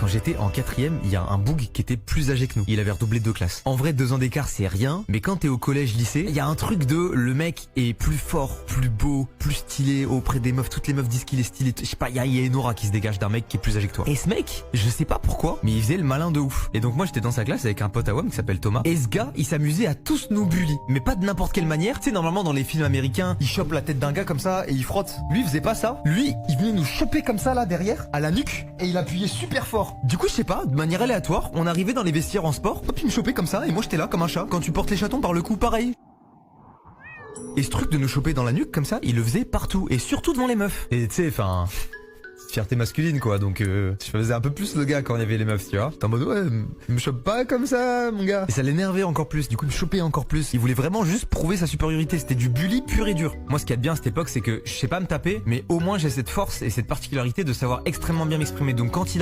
quand j'étais en 4ème, il y a un boug qui était plus âgé que nous. Il avait redoublé 2 classes. En vrai, 2 ans d'écart, c'est rien. Mais quand t'es au collège, lycée, il y a un truc de le mec est plus fort, plus beau, plus stylé auprès des meufs. Toutes les meufs disent qu'il est stylé. Je sais pas, il y a une aura qui se dégage d'un mec qui est plus âgé que toi. Et ce mec, je sais pas pourquoi, mais il faisait le malin de ouf. Et donc moi, j'étais dans sa classe avec un pote à WAM qui s'appelle Thomas. Et ce gars, il s'amusait à tous nous bully. Mais pas de n'importe quelle manière. Tu sais, normalement, dans les films américains, il chope la tête d'un gars comme ça et il frotte. Lui, il faisait pas ça. Lui, il venait nous choper comme ça là derrière, à la nuque, et il appuyait super fort. Du coup, je sais pas, de manière aléatoire, on arrivait dans les vestiaires en sport, hop, il me chopait comme ça, et moi j'étais là comme un chat. Quand tu portes les chatons par le cou, pareil. Et ce truc de nous choper dans la nuque comme ça, il le faisait partout, et surtout devant les meufs. Et tu sais, enfin... fierté masculine quoi, donc je faisais un peu plus le gars quand il y avait les meufs, tu vois. T'es en mode ouais, me chope pas comme ça mon gars. Et ça l'énervait encore plus, du coup il me chopait encore plus. Il voulait vraiment juste prouver sa supériorité, c'était du bully pur et dur. Moi ce qu'il y a de bien à cette époque c'est que je sais pas me taper, mais au moins j'ai cette force et cette particularité de savoir extrêmement bien m'exprimer. Donc quand il arrive